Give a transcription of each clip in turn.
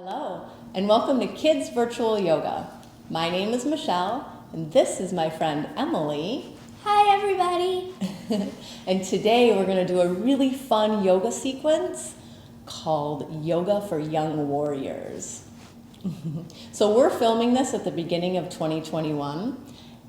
Hello, and welcome to Kids Virtual Yoga. My name is Michelle, and this is my friend Emily. Hi, everybody. And today we're going to do a really fun yoga sequence called Yoga for Young Warriors. So we're filming this at the beginning of 2021,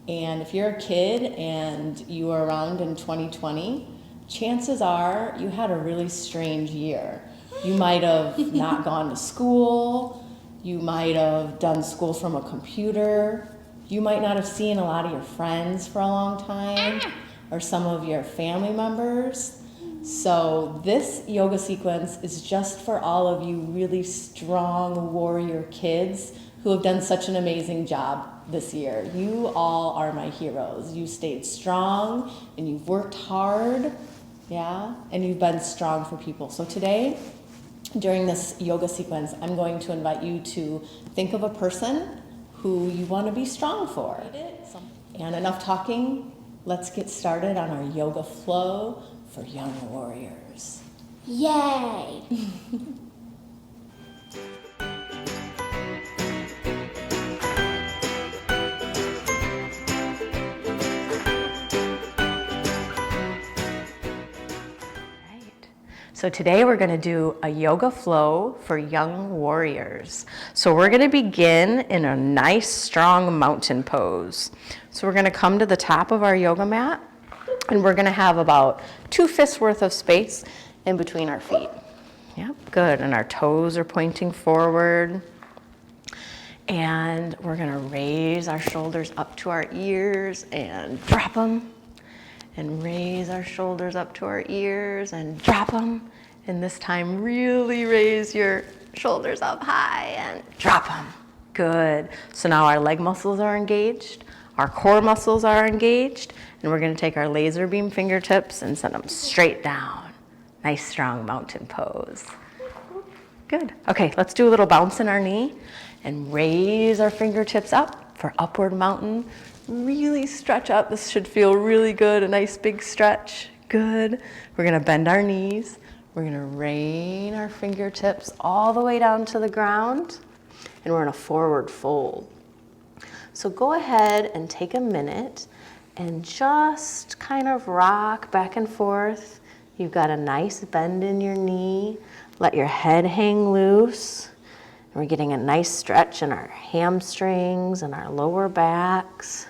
and if you're a kid and you were around in 2020, chances are you had a really strange year. You might have not gone to school, you might have done school from a computer, you might not have seen a lot of your friends for a long time, or some of your family members. So this yoga sequence is just for all of you really strong warrior kids who have done such an amazing job this year. You all are my heroes. You stayed strong and you've worked hard, and you've been strong for people. So today, during this yoga sequence, I'm going to invite you to think of a person who you want to be strong for. And enough talking, let's get started on our yoga flow for young warriors. Yay! So today we're going to do a yoga flow for young warriors. So we're going to begin in a nice strong mountain pose. So we're going to come to the top of our yoga mat, and we're going to have about 2 fists worth of space in between our feet. Yep, good. And our toes are pointing forward. And we're going to raise our shoulders up to our ears and drop them. And raise our shoulders up to our ears and drop them. And this time, really raise your shoulders up high and drop them. Good. So now our leg muscles are engaged, our core muscles are engaged, and we're going to take our laser beam fingertips and send them straight down. Nice, strong mountain pose. Good. Okay, let's do a little bounce in our knee and raise our fingertips up for upward mountain. Really stretch up. This should feel really good. A nice big stretch. Good. We're going to bend our knees. We're going to rain our fingertips all the way down to the ground. And we're in a forward fold. So go ahead and take a minute and just kind of rock back and forth. You've got a nice bend in your knee. Let your head hang loose. And we're getting a nice stretch in our hamstrings and our lower backs.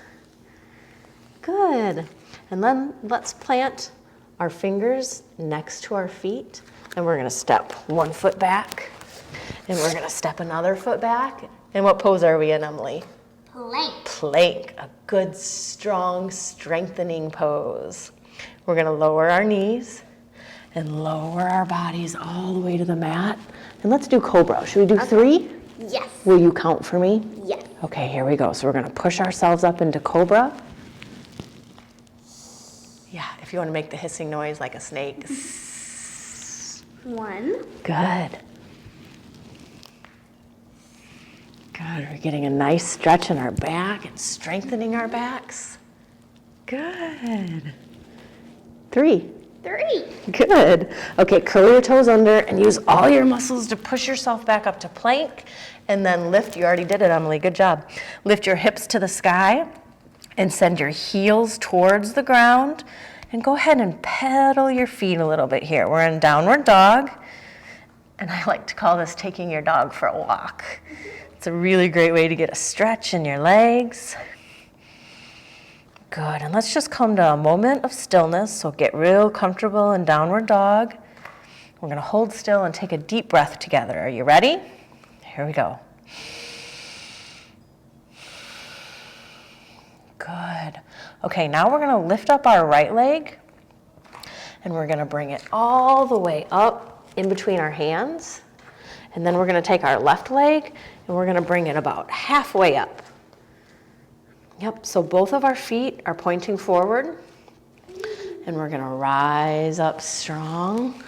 Good. And then let's plant our fingers next to our feet. And we're going to step 1 foot back. And we're going to step another foot back. And what pose are we in, Emily? Plank. Plank. A good, strong, strengthening pose. We're going to lower our knees and lower our bodies all the way to the mat. And let's do Cobra. Should we do 3? Yes. Will you count for me? Yes. Okay, here we go. So we're going to push ourselves up into Cobra. Yeah, if you want to make the hissing noise like a snake. 1. Good. Good. We're getting a nice stretch in our back and strengthening our backs. Good. 3. 3. Good. Okay, curl your toes under and use all your muscles to push yourself back up to plank. And then lift. You already did it, Emily. Good job. Lift your hips to the sky. And send your heels towards the ground. And go ahead and pedal your feet a little bit here. We're in downward dog. And I like to call this taking your dog for a walk. It's a really great way to get a stretch in your legs. Good. And let's just come to a moment of stillness. So get real comfortable in downward dog. We're going to hold still and take a deep breath together. Are you ready? Here we go. Good. Okay, now we're going to lift up our right leg and we're going to bring it all the way up in between our hands. And then we're going to take our left leg and we're going to bring it about halfway up. Yep, so both of our feet are pointing forward and we're going to rise up strong.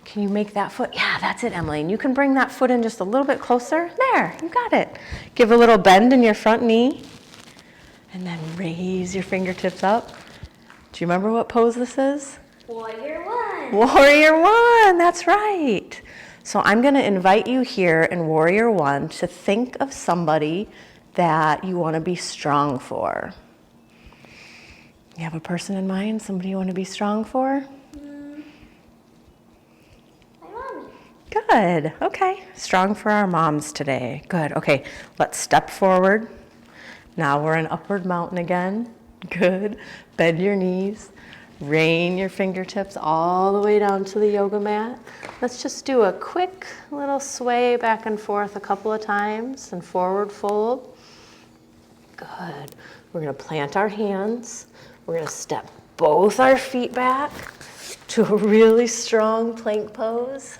Can you make that foot? Yeah, that's it, Emily. And you can bring that foot in just a little bit closer. There, you got it. Give a little bend in your front knee. And then raise your fingertips up. Do you remember what pose this is? Warrior 1. Warrior 1, that's right. So I'm going to invite you here in Warrior One to think of somebody that you want to be strong for. You have a person in mind, somebody you want to be strong for? My mommy. Good. Okay. Strong for our moms today. Good. Okay. Let's step forward. Now we're in upward mountain again. Good. Bend your knees. Rain your fingertips all the way down to the yoga mat. Let's just do a quick little sway back and forth a couple of times and forward fold. Good. We're going to plant our hands. We're going to step both our feet back to a really strong plank pose.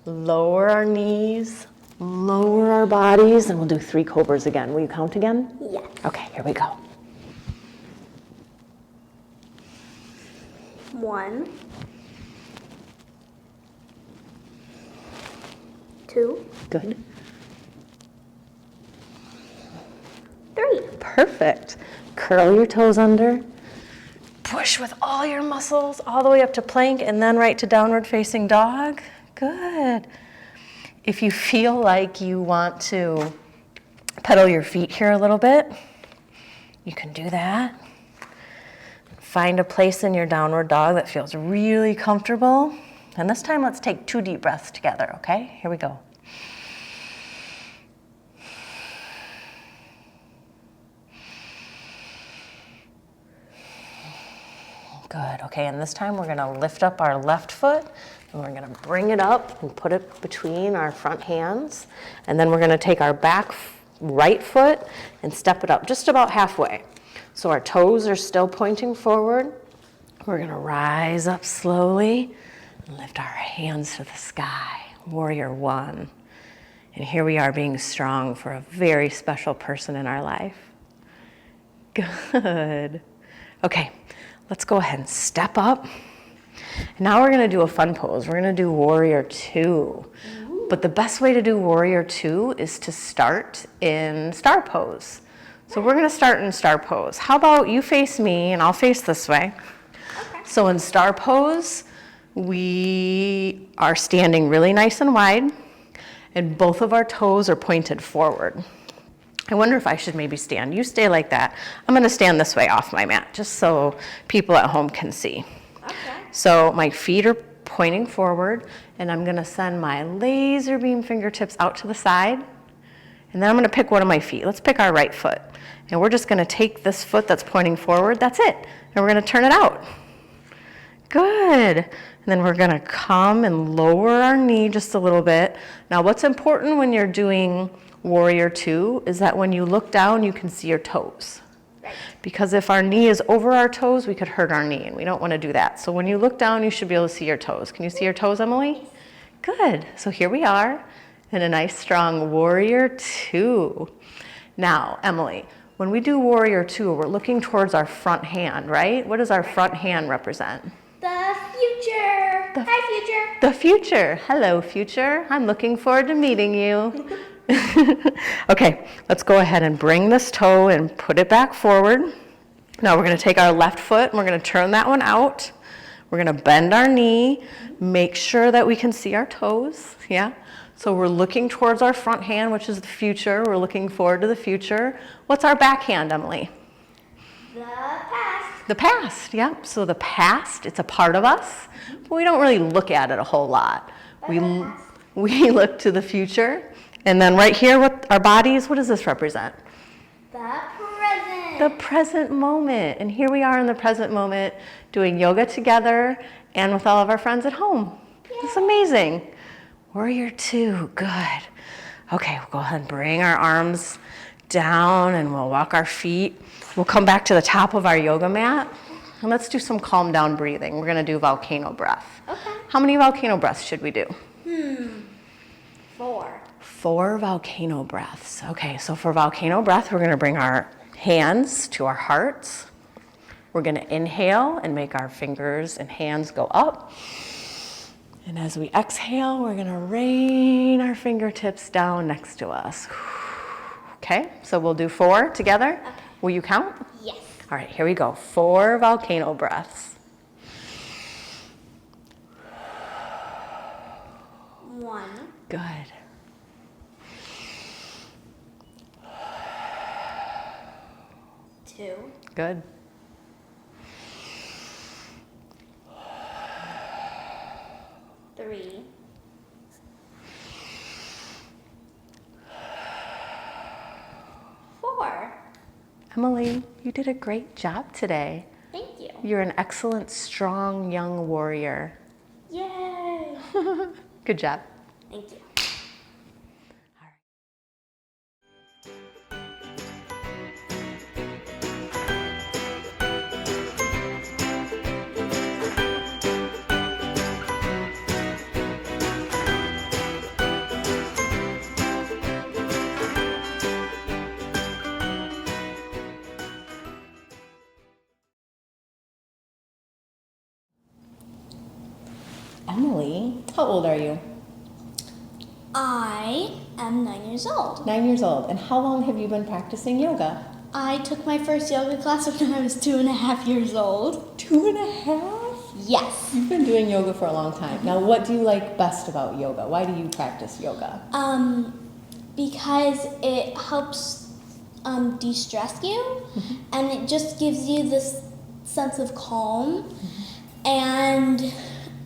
Lower our knees, lower our bodies, and we'll do 3 cobras again. Will you count again? Yeah. Okay, here we go. 1, 2, Good. 3. Perfect. Curl your toes under. Push with all your muscles all the way up to plank and then right to downward facing dog. Good. If you feel like you want to pedal your feet here a little bit, you can do that. Find a place in your downward dog that feels really comfortable. And this time, let's take 2 deep breaths together, okay? Here we go. Good, okay, and this time we're gonna lift up our left foot and we're gonna bring it up and put it between our front hands. And then we're gonna take our back right foot and step it up just about halfway. So our toes are still pointing forward. We're gonna rise up slowly and lift our hands to the sky, Warrior One. And here we are being strong for a very special person in our life. Good. Okay, let's go ahead and step up. Now we're gonna do a fun pose. We're gonna do Warrior Two. But the best way to do Warrior Two is to start in Star Pose. So we're gonna start in Star Pose. How about you face me and I'll face this way. Okay. So in Star Pose, we are standing really nice and wide and both of our toes are pointed forward. I wonder if I should maybe stand. You stay like that. I'm gonna stand this way off my mat just so people at home can see. Okay. So my feet are pointing forward and I'm gonna send my laser beam fingertips out to the side. And then I'm gonna pick one of my feet. Let's pick our right foot. And we're just gonna take this foot that's pointing forward, that's it. And we're gonna turn it out. Good. And then we're gonna come and lower our knee just a little bit. Now what's important when you're doing Warrior Two is that when you look down, you can see your toes. Right. Because if our knee is over our toes, we could hurt our knee and we don't wanna do that. So when you look down, you should be able to see your toes. Can you see your toes, Emily? Good. So here we are in a nice strong Warrior Two. Now, Emily, when we do Warrior Two, we're looking towards our front hand, right? What does our front hand represent? The future. Hi, future. The future. Hello, future. I'm looking forward to meeting you. Okay, let's go ahead and bring this toe and put it back forward. Now we're gonna take our left foot and we're gonna turn that one out. We're gonna bend our knee, make sure that we can see our toes, yeah? So we're looking towards our front hand, which is the future. We're looking forward to the future. What's our back hand, Emily? The past. The past, yeah. So the past, it's a part of us, but we don't really look at it a whole lot. We look to the future. And then right here with our bodies, what does this represent? The present. The present moment. And here we are in the present moment doing yoga together and with all of our friends at home. It's amazing. Warrior Two, good. Okay, we'll go ahead and bring our arms down and we'll walk our feet. We'll come back to the top of our yoga mat and let's do some calm down breathing. We're gonna do Volcano Breath. Okay. How many volcano breaths should we do? 4. 4 volcano breaths. Okay, so for volcano breath, we're gonna bring our hands to our hearts. We're gonna inhale and make our fingers and hands go up. And as we exhale, we're gonna rain our fingertips down next to us. Okay, so we'll do 4 together. Okay. Will you count? Yes. All right, here we go. 4 volcano breaths. 1, Good. Two. Good. Three. Four. Emily, you did a great job today. Thank you. You're an excellent, strong, young warrior. Yay! Good job. Thank you. Emily, how old are you? I am 9 years old. 9 years old. And how long have you been practicing yoga? I took my first yoga class when I was 2.5 years old. 2.5? Yes. You've been doing yoga for a long time. Now, what do you like best about yoga? Why do you practice yoga? Because it helps de-stress you, and it just gives you this sense of calm. And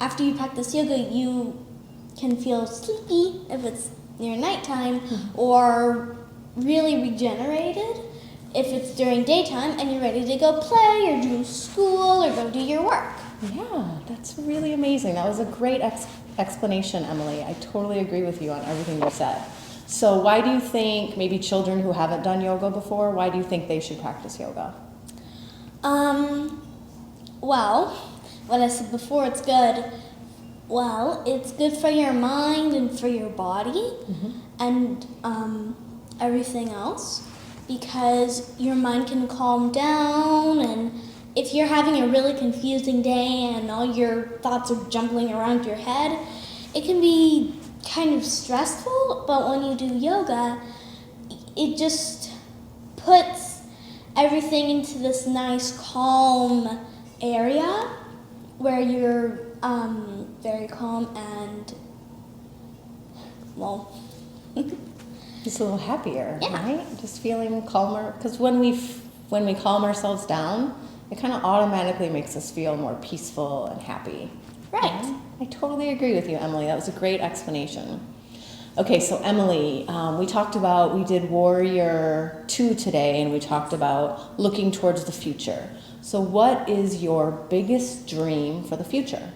after you practice yoga, you can feel sleepy if it's near nighttime, or really regenerated if it's during daytime and you're ready to go play or do school or go do your work. Yeah, that's really amazing. That was a great explanation, Emily. I totally agree with you on everything you said. So why do you think maybe children who haven't done yoga before, why do you think they should practice yoga? Well, what I said before, it's good. Well, it's good for your mind and for your body and everything else, because your mind can calm down, and if you're having a really confusing day and all your thoughts are jumbling around your head, it can be kind of stressful, but when you do yoga, it just puts everything into this nice calm area where you're very calm and, well, Just a little happier, Yeah. right? Just feeling calmer. Because when we calm ourselves down, it kind of automatically makes us feel more peaceful and happy. right. Yeah, I totally agree with you, Emily. That was a great explanation. Okay, so Emily, we did Warrior 2 today, and we talked about looking towards the future. So what is your biggest dream for the future?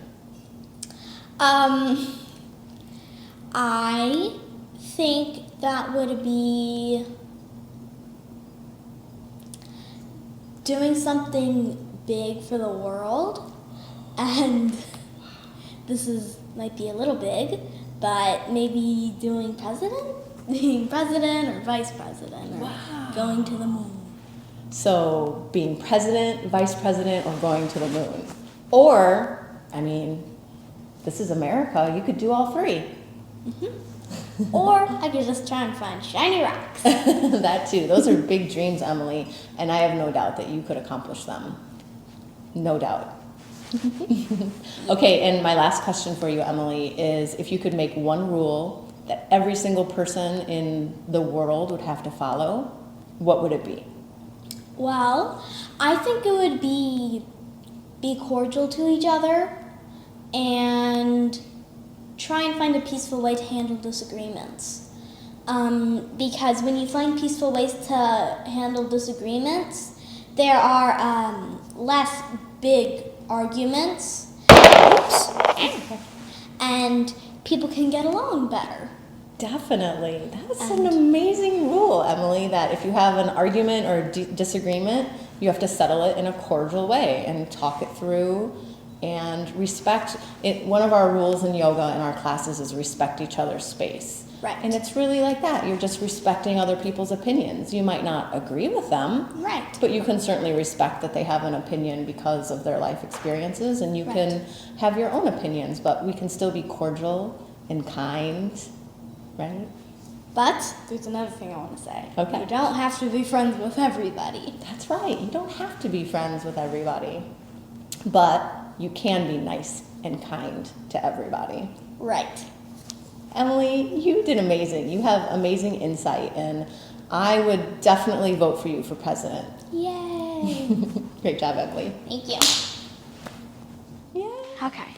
I think that would be doing something big for the world, and might be a little big, but maybe being president or vice president, or going to the moon. So being president, vice president, or going to the moon. Or, I mean, this is America, you could do all three. Or I could just try and find shiny rocks. That too. Those are big dreams, Emily, and I have no doubt that you could accomplish them. No doubt. Okay, and my last question for you, Emily, is if you could make one rule that every single person in the world would have to follow, what would it be? Well, I think it would be cordial to each other and try and find a peaceful way to handle disagreements. Because when you find peaceful ways to handle disagreements, there are less big arguments. Oops. And people can get along better. Definitely. That's an amazing rule, Emily, that if you have an argument or a disagreement, you have to settle it in a cordial way and talk it through and respect it. One of our rules in yoga in our classes is respect each other's space. Right. And it's really like that. You're just respecting other people's opinions. You might not agree with them, Right. but you can certainly respect that they have an opinion because of their life experiences, and you can have your own opinions, but we can still be cordial and kind, right? But there's another thing I want to say. Okay. You don't have to be friends with everybody. That's right. You don't have to be friends with everybody, but you can be nice and kind to everybody. Right. Emily, you did amazing. You have amazing insight, and I would definitely vote for you for president. Yay! Great job, Emily. Thank you. Yeah. Okay.